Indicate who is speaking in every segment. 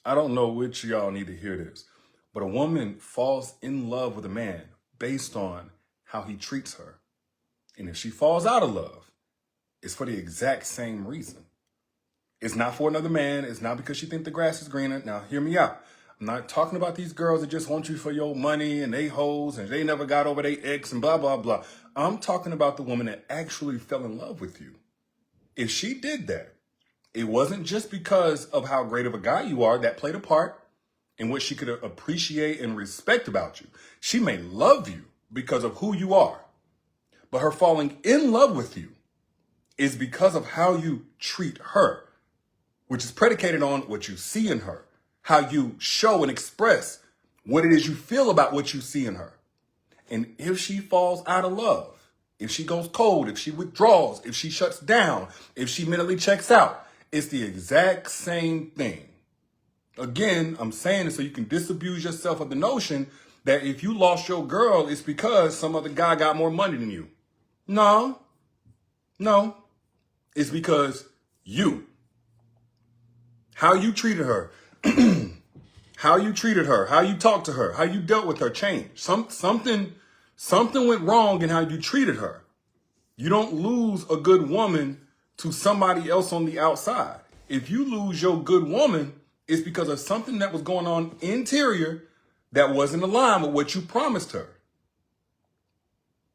Speaker 1: I don't know which of y'all need to hear this, but a woman falls in love with a man based on how he treats her. And if she falls out of love, it's for the exact same reason. It's not for another man. It's not because she thinks the grass is greener. Now, hear me out. I'm not talking about these girls that just want you for your money and they hoes and they never got over their ex and blah, blah, blah. I'm talking about the woman that actually fell in love with you. If she did that, it wasn't just because of how great of a guy you are that played a part in what she could appreciate and respect about you. She may love you because of who you are, but her falling in love with you is because of how you treat her, which is predicated on what you see in her, how you show and express what it is you feel about what you see in her. And if she falls out of love, if she goes cold, if she withdraws, if she shuts down, if she mentally checks out, it's the exact same thing. Again, I'm saying it so you can disabuse yourself of the notion that if you lost your girl, it's because some other guy got more money than you. No. It's because how you treated her, how you talked to her, how you dealt with her changed. Something went wrong in how you treated her. You don't lose a good woman to somebody else on the outside. If you lose your good woman, it's because of something that was going on interior that wasn't aligned with what you promised her.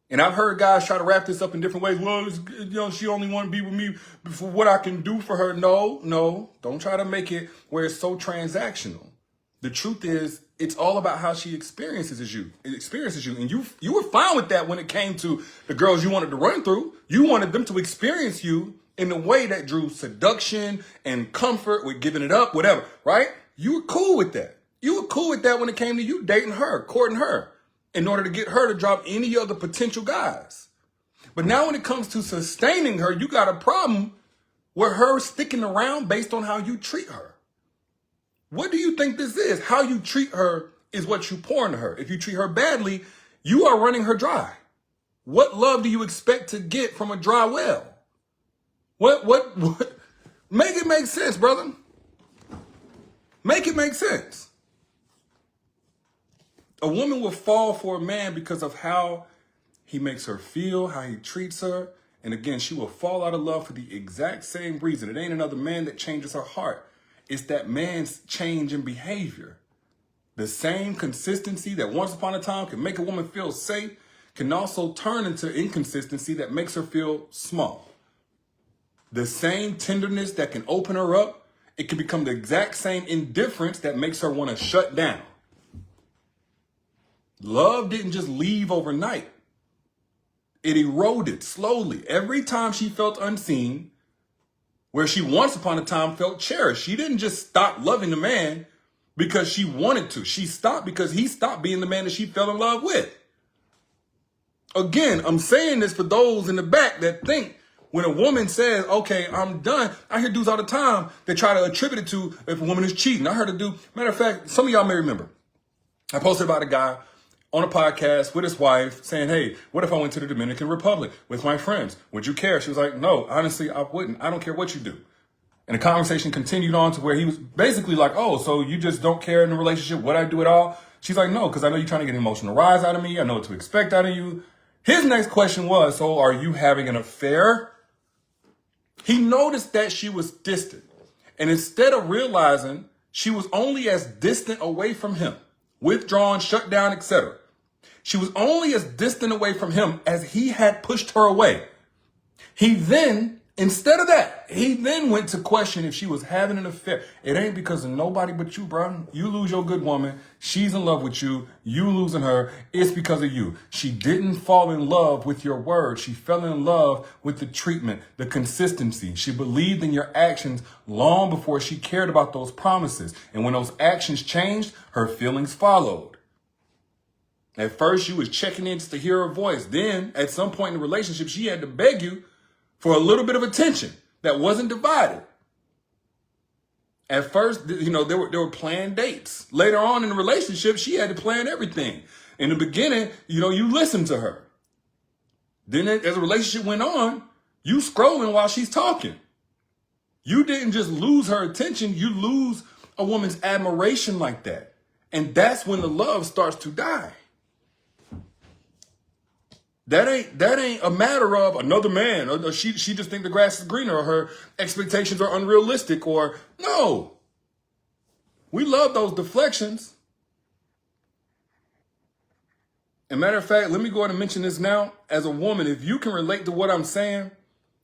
Speaker 1: And I've heard guys try to wrap this up in different ways. Well, she only want to be with me for what I can do for her. No. Don't try to make it where it's so transactional. The truth is, it's all about how she experiences you. And you were fine with that when it came to the girls you wanted to run through. You wanted them to experience you in a way that drew seduction and comfort with giving it up, whatever, right? You were cool with that. You were cool with that when it came to you dating her, courting her, in order to get her to drop any other potential guys. But now when it comes to sustaining her, you got a problem with her sticking around based on how you treat her. What do you think this is? How you treat her is what you pour into her. If you treat her badly, you are running her dry. What love do you expect to get from a dry well? What? Make it make sense, brother. Make it make sense. A woman will fall for a man because of how he makes her feel, how he treats her. And again, she will fall out of love for the exact same reason. It ain't another man that changes her heart. It's that man's change in behavior. The same consistency that once upon a time can make a woman feel safe can also turn into inconsistency that makes her feel small. The same tenderness that can open her up, it can become the exact same indifference that makes her want to shut down. Love didn't just leave overnight. It eroded slowly. Every time she felt unseen, where she once upon a time felt cherished. She didn't just stop loving the man because she wanted to. She stopped because he stopped being the man that she fell in love with. Again, I'm saying this for those in the back that think when a woman says, okay, I'm done. I hear dudes all the time that try to attribute it to if a woman is cheating. I heard a dude, matter of fact, some of y'all may remember. I posted about a guy on a podcast with his wife saying, hey, what if I went to the Dominican Republic with my friends? Would you care? She was like, no, honestly, I wouldn't. I don't care what you do. And the conversation continued on to where he was basically like, oh, so you just don't care in the relationship what I do at all? She's like, no, because I know you're trying to get an emotional rise out of me. I know what to expect out of you. His next question was, so are you having an affair? He noticed that she was distant. And instead of realizing she was only as distant away from him, withdrawn, shut down, etc., she was only as distant away from him as he had pushed her away. Instead of that, he then went to question if she was having an affair. It ain't because of nobody but you, bro. You lose your good woman. She's in love with you. You losing her. It's because of you. She didn't fall in love with your words. She fell in love with the treatment, the consistency. She believed in your actions long before she cared about those promises. And when those actions changed, her feelings followed. At first, you was checking in just to hear her voice. Then, at some point in the relationship, she had to beg you for a little bit of attention that wasn't divided. At first, there were planned dates. Later on in the relationship, she had to plan everything. In the beginning, you listened to her. Then as the relationship went on, you scrolling while she's talking. You didn't just lose her attention. You lose a woman's admiration like that. And that's when the love starts to die. That ain't a matter of another man, or she just think the grass is greener, or her expectations are unrealistic, or no. We love those deflections. And matter of fact, let me go ahead and mention this now. As a woman, if you can relate to what I'm saying,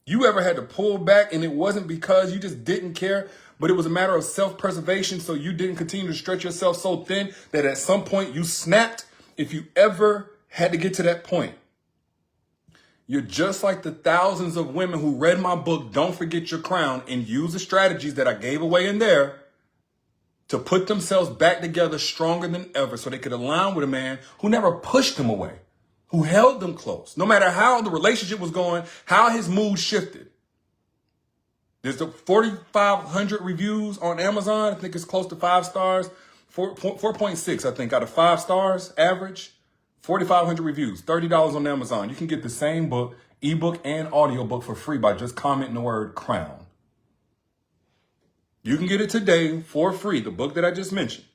Speaker 1: you ever had to pull back and it wasn't because you just didn't care, but it was a matter of self-preservation, so you didn't continue to stretch yourself so thin that at some point you snapped. If you ever had to get to that point, you're just like the thousands of women who read my book, Don't Forget Your Crown, and used the strategies that I gave away in there to put themselves back together stronger than ever so they could align with a man who never pushed them away, who held them close, no matter how the relationship was going, how his mood shifted. There's the 4,500 reviews on Amazon. I think it's close to 5 stars, 4.6, I think, out of 5 stars average. 4,500 reviews, $30 on Amazon. You can get the same book, ebook and audiobook for free by just commenting the word crown. You can get it today for free, the book that I just mentioned.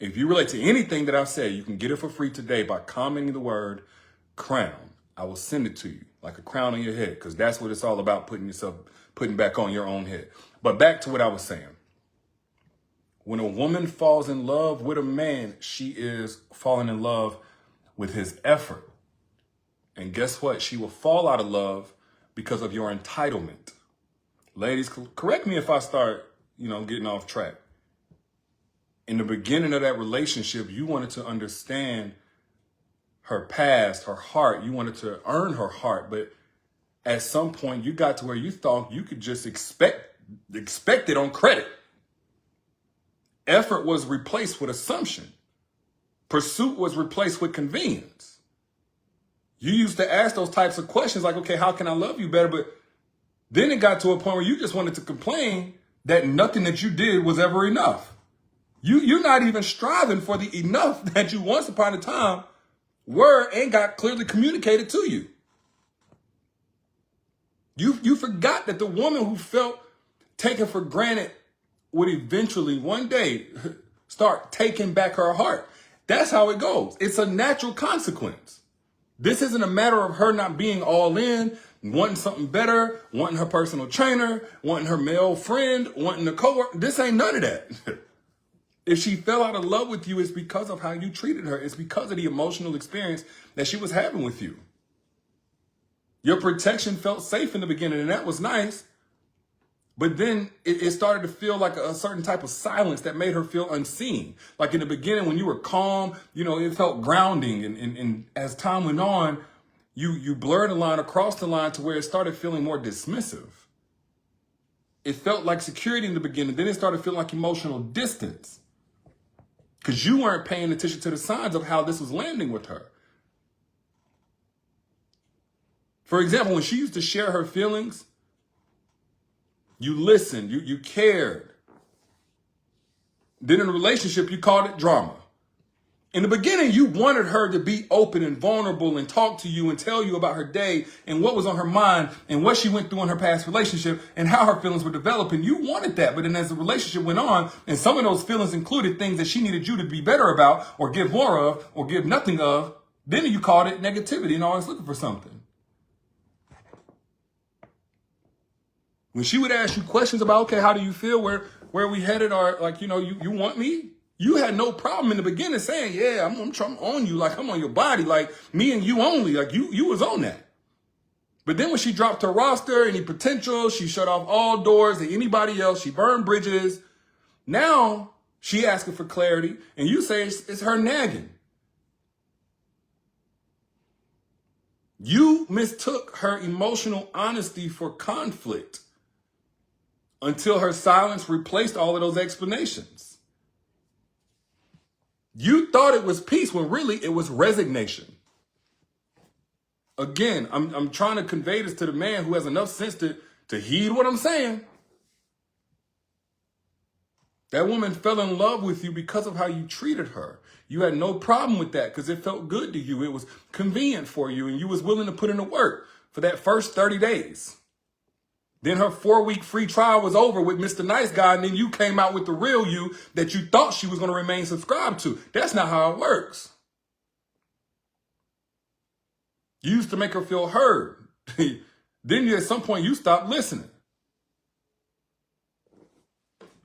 Speaker 1: If you relate to anything that I've said, you can get it for free today by commenting the word crown. I will send it to you like a crown on your head, because that's what it's all about, putting back on your own head. But back to what I was saying. When a woman falls in love with a man, she is falling in love with his effort. And guess what? She will fall out of love because of your entitlement. Ladies, correct me if I start, getting off track. In the beginning of that relationship, you wanted to understand her past, her heart. You wanted to earn her heart. But at some point, you got to where you thought you could just expect it on credit. Effort was replaced with assumption. Pursuit was replaced with convenience. You used to ask those types of questions like, okay, how can I love you better? But then it got to a point where you just wanted to complain that nothing that you did was ever enough. You're not even striving for the enough that you once upon a time were and got clearly communicated to you. You forgot that the woman who felt taken for granted would eventually one day start taking back her heart. That's how it goes. It's a natural consequence. This isn't a matter of her not being all in, wanting something better, wanting her personal trainer, wanting her male friend, wanting a coworker. This ain't none of that. If she fell out of love with you, it's because of how you treated her. It's because of the emotional experience that she was having with you. Your protection felt safe in the beginning, and that was nice. But then it started to feel like a certain type of silence that made her feel unseen. Like in the beginning, when you were calm, it felt grounding. And as time went on, you blurred the line across the line to where it started feeling more dismissive. It felt like security in the beginning. Then it started feeling like emotional distance. Because you weren't paying attention to the signs of how this was landing with her. For example, when she used to share her feelings, you listened, you cared. Then in a relationship, you called it drama. In the beginning, you wanted her to be open and vulnerable and talk to you and tell you about her day and what was on her mind and what she went through in her past relationship and how her feelings were developing. You wanted that. But then as the relationship went on, and some of those feelings included things that she needed you to be better about or give more of or give nothing of, then you called it negativity and always looking for something. When she would ask you questions about, okay, how do you feel? Where are we headed? Or like, you want me? You had no problem in the beginning saying, yeah, I'm on you. Like I'm on your body. Like me and you only. Like you was on that. But then when she dropped her roster, any potential, she shut off all doors to anybody else. She burned bridges. Now she asking for clarity. And you say it's her nagging. You mistook her emotional honesty for conflict. Until her silence replaced all of those explanations. You thought it was peace when really it was resignation. Again, I'm trying to convey this to the man who has enough sense to heed what I'm saying. That woman fell in love with you because of how you treated her. You had no problem with that because it felt good to you. It was convenient for you and you was willing to put in the work for that first 30 days. Then her 4-week free trial was over with Mr. Nice Guy, and then you came out with the real you that you thought she was going to remain subscribed to. That's not how it works. You used to make her feel heard. Then at some point you stopped listening.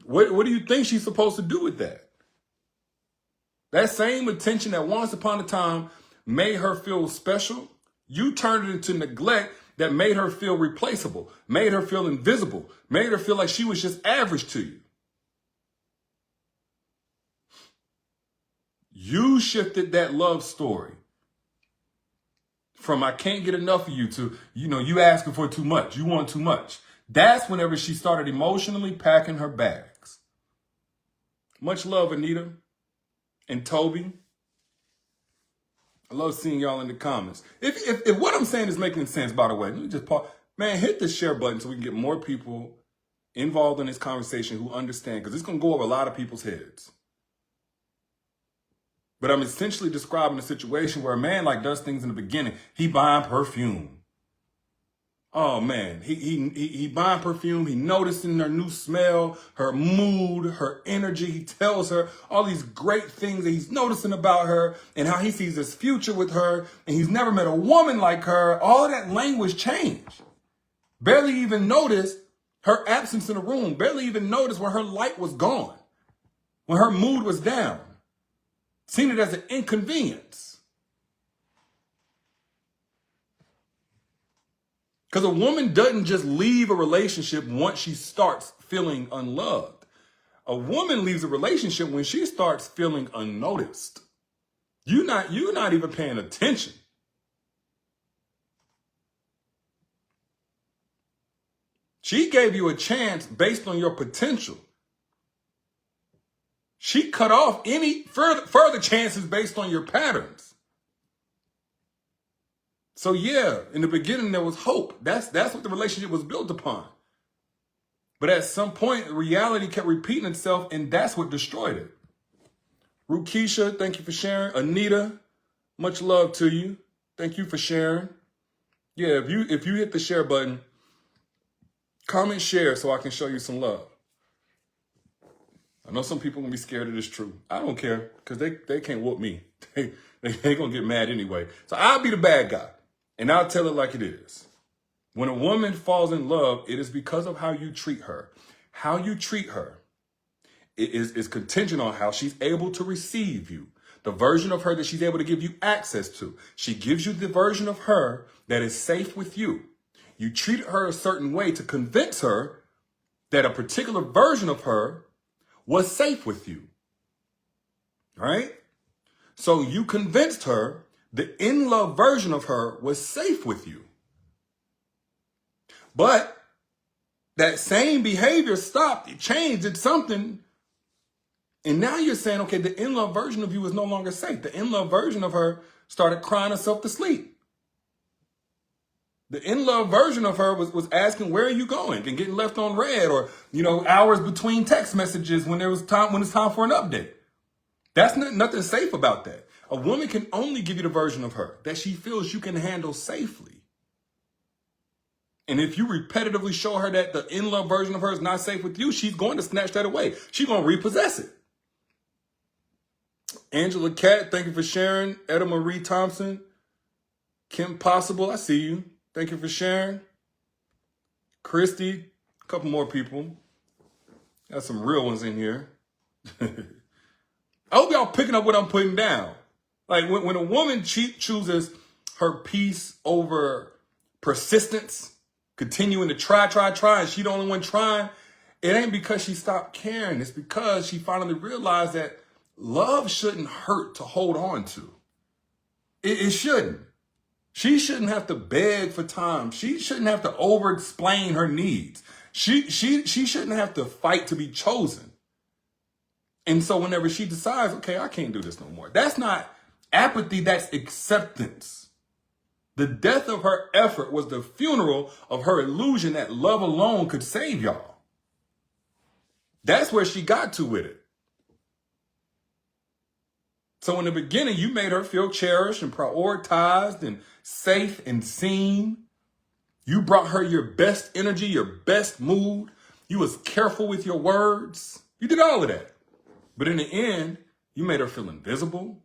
Speaker 1: What do you think she's supposed to do with that? That same attention that once upon a time made her feel special, you turned it into neglect that made her feel replaceable, made her feel invisible, made her feel like she was just average to you. You shifted that love story from I can't get enough of you to, you asking for too much. You want too much. That's whenever she started emotionally packing her bags. Much love, Anita and Toby. I love seeing y'all in the comments. If what I'm saying is making sense, by the way, let me just pause. Man, hit the share button so we can get more people involved in this conversation who understand, because it's going to go over a lot of people's heads. But I'm essentially describing a situation where a man does things in the beginning. He buying perfume. Oh man, he buying perfume. He noticing her new smell, her mood, her energy. He tells her all these great things that he's noticing about her and how he sees his future with her. And he's never met a woman like her. All that language changed. Barely even noticed her absence in the room. Barely even noticed when her light was gone, when her mood was down. Seen it as an inconvenience. Because a woman doesn't just leave a relationship once she starts feeling unloved. A woman leaves a relationship when she starts feeling unnoticed. You're not even paying attention. She gave you a chance based on your potential. She cut off any further chances based on your patterns. So yeah, in the beginning there was hope. That's what the relationship was built upon. But at some point, reality kept repeating itself, and that's what destroyed it. Rukisha, thank you for sharing. Anita, much love to you. Thank you for sharing. Yeah, if you hit the share button, comment share so I can show you some love. I know some people are going to be scared of this truth. I don't care, because they can't whoop me. They going to get mad anyway. So I'll be the bad guy, and I'll tell it like it is. When a woman falls in love, it is because of how you treat her. How you treat her is contingent on how she's able to receive you. The version of her that she's able to give you access to. She gives you the version of her that is safe with you. You treat her a certain way to convince her that a particular version of her was safe with you. Right? So you convinced her the in-love version of her was safe with you. But that same behavior stopped, it changed, did something. And now you're saying, okay, the in-love version of you is no longer safe. The in-love version of her started crying herself to sleep. The in-love version of her was asking, where are you going? And getting left on red, or, hours between text messages when it's time for an update. That's nothing safe about that. A woman can only give you the version of her that she feels you can handle safely. And if you repetitively show her that the in-love version of her is not safe with you, she's going to snatch that away. She's going to repossess it. Angela Cat, thank you for sharing. Etta Marie Thompson. Kim Possible, I see you. Thank you for sharing. Christy, a couple more people. Got some real ones in here. I hope y'all picking up what I'm putting down. Like when a woman chooses her peace over persistence, continuing to try, and she the only one trying, it ain't because she stopped caring. It's because she finally realized that love shouldn't hurt to hold on to. It shouldn't. She shouldn't have to beg for time. She shouldn't have to over-explain her needs. She shouldn't have to fight to be chosen. And so whenever she decides, okay, I can't do this no more, that's not apathy, that's acceptance. The death of her effort was the funeral of her illusion that love alone could save y'all. That's where she got to with it. So in the beginning, you made her feel cherished and prioritized and safe and seen. You brought her your best energy, your best mood. You was careful with your words. You did all of that. But in the end, you made her feel invisible,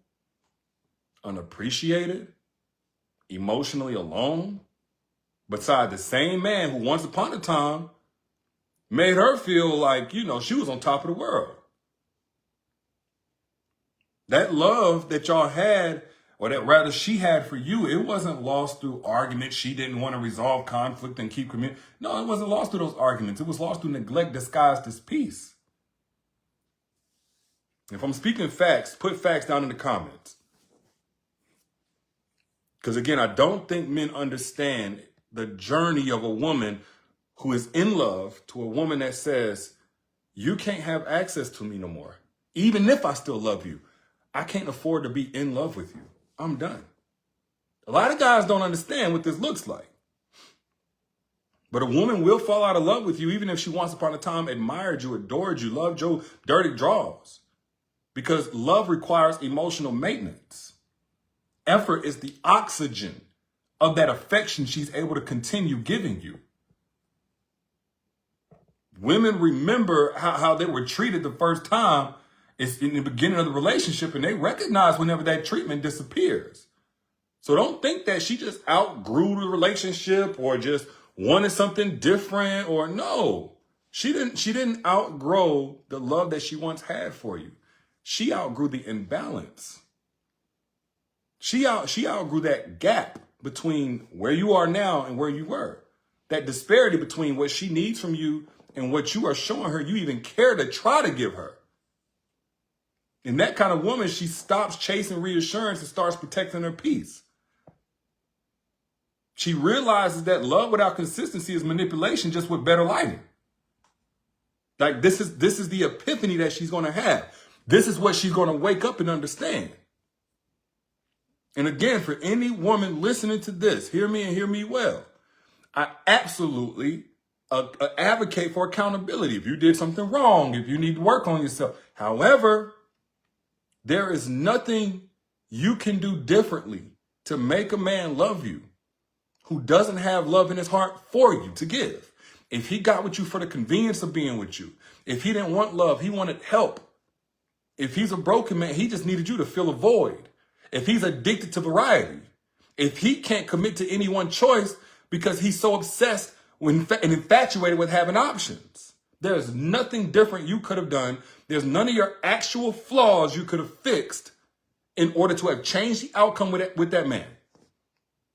Speaker 1: unappreciated, emotionally alone, beside the same man who once upon a time made her feel like, you know, she was on top of the world. That love that y'all had, or that rather she had for you, it wasn't lost through arguments. She didn't want to resolve conflict and keep committing. No, it wasn't lost through those arguments. It was lost through neglect disguised as peace. If I'm speaking facts, put facts down in the comments. Because again, I don't think men understand the journey of a woman who is in love to a woman that says, you can't have access to me no more. Even if I still love you, I can't afford to be in love with you. I'm done. A lot of guys don't understand what this looks like. But a woman will fall out of love with you even if she once upon a time admired you, adored you, loved your dirty draws. Because love requires emotional maintenance. Effort is the oxygen of that affection she's able to continue giving you. Women remember how they were treated the first time. It's in the beginning of the relationship, and they recognize whenever that treatment disappears. So don't think that she just outgrew the relationship or just wanted something different, or no. She didn't outgrow the love that she once had for you. She outgrew the imbalance. She outgrew that gap between where you are now and where you were. That disparity between what she needs from you and what you are showing her you even care to try to give her. And that kind of woman, she stops chasing reassurance and starts protecting her peace. She realizes that love without consistency is manipulation, just with better lighting. Like this is the epiphany that she's going to have. This is what she's going to wake up and understand. And again, for any woman listening to this, hear me and hear me well. I absolutely advocate for accountability. If you did something wrong, if you need to work on yourself. However, there is nothing you can do differently to make a man love you who doesn't have love in his heart for you to give. If he got with you for the convenience of being with you, if he didn't want love, he wanted help. If he's a broken man, he just needed you to fill a void. If he's addicted to variety, if he can't commit to any one choice because he's so obsessed and infatuated with having options, there's nothing different you could have done. There's none of your actual flaws you could have fixed in order to have changed the outcome with that man.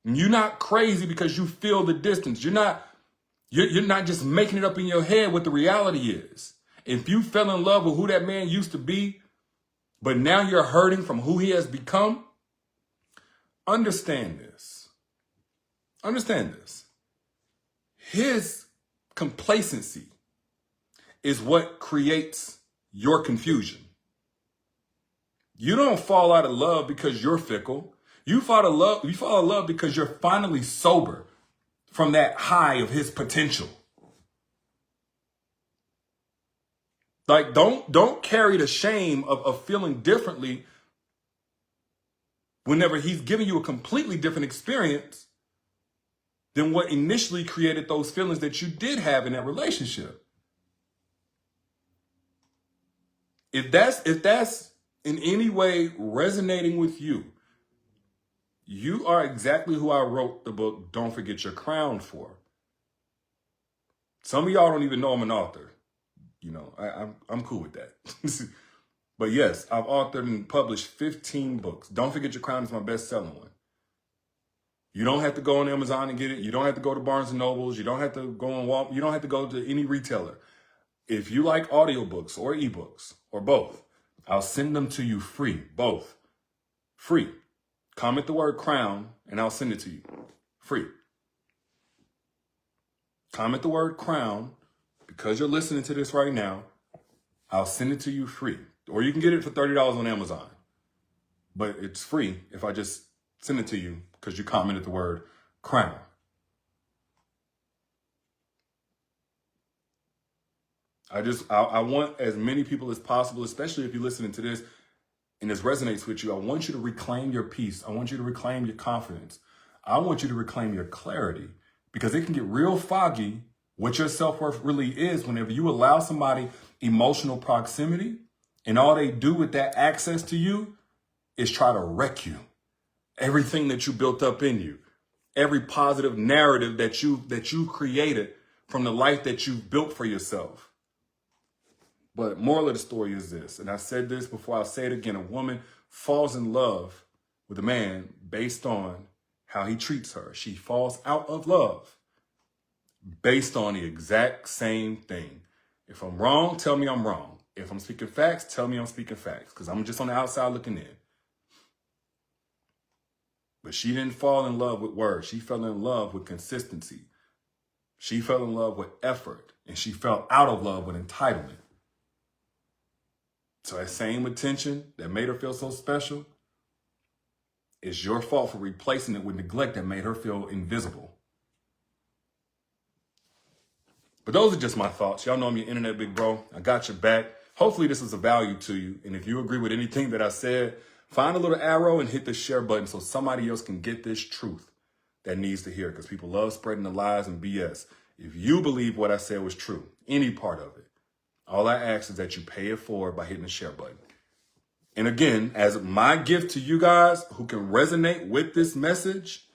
Speaker 1: And you're not crazy because you feel the distance. You're not just making it up in your head what the reality is. If you fell in love with who that man used to be, but now you're hurting from who he has become, understand this. Understand this. His complacency is what creates your confusion. You don't fall out of love because you're fickle. You fall in love because you're finally sober from that high of his potential. Like, don't carry the shame of feeling differently whenever he's giving you a completely different experience than what initially created those feelings that you did have in that relationship. If that's in any way resonating with you, you are exactly who I wrote the book, Don't Forget Your Crown, for. Some of y'all don't even know I'm an author. You know, I'm cool with that. But yes, I've authored and published 15 books. Don't Forget Your Crown is my best-selling one. You don't have to go on Amazon and get it. You don't have to go to Barnes & Nobles. You don't have to go on Walmart. You don't have to go to any retailer. If you like audiobooks or ebooks or both, I'll send them to you free. Both. Free. Comment the word crown and I'll send it to you. Free. Comment the word crown. Because you're listening to this right now, I'll send it to you free. Or you can get it for $30 on Amazon. But it's free if I just send it to you because you commented the word crown. I want as many people as possible, especially if you're listening to this and this resonates with you, I want you to reclaim your peace. I want you to reclaim your confidence. I want you to reclaim your clarity. Because it can get real foggy what your self-worth really is whenever you allow somebody emotional proximity and all they do with that access to you is try to wreck you. Everything that you built up in you, every positive narrative that you created from the life that you've built for yourself. But moral of the story is this, and I said this before, I'll say it again. A woman falls in love with a man based on how he treats her. She falls out of love based on the exact same thing. If I'm wrong, tell me I'm wrong. If I'm speaking facts, tell me I'm speaking facts, because I'm just on the outside looking in. But she didn't fall in love with words. She fell in love with consistency. She fell in love with effort, and she fell out of love with entitlement. So that same attention that made her feel so special is your fault for replacing it with neglect that made her feel invisible. But those are just my thoughts. Y'all know I'm your internet big bro. I got your back. Hopefully this is of value to you. And if you agree with anything that I said, find a little arrow and hit the share button so somebody else can get this truth that needs to hear it, because people love spreading the lies and BS. If you believe what I said was true, any part of it, all I ask is that you pay it forward by hitting the share button. And again, as my gift to you guys who can resonate with this message,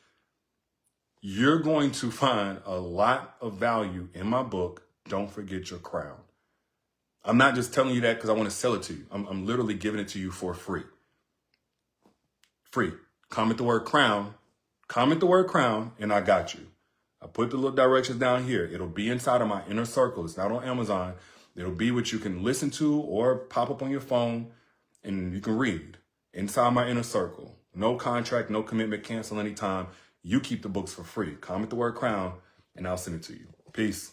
Speaker 1: you're going to find a lot of value in my book, Don't Forget Your Crown. I'm not just telling you that because I want to sell it to you. I'm literally giving it to you for free. Free. Comment the word crown. Comment the word crown, and I got you. I put the little directions down here. It'll be inside of my inner circle. It's not on Amazon. It'll be what you can listen to or pop up on your phone and you can read inside my inner circle. No contract, no commitment, cancel anytime. You keep the books for free. Comment the word crown and I'll send it to you. Peace.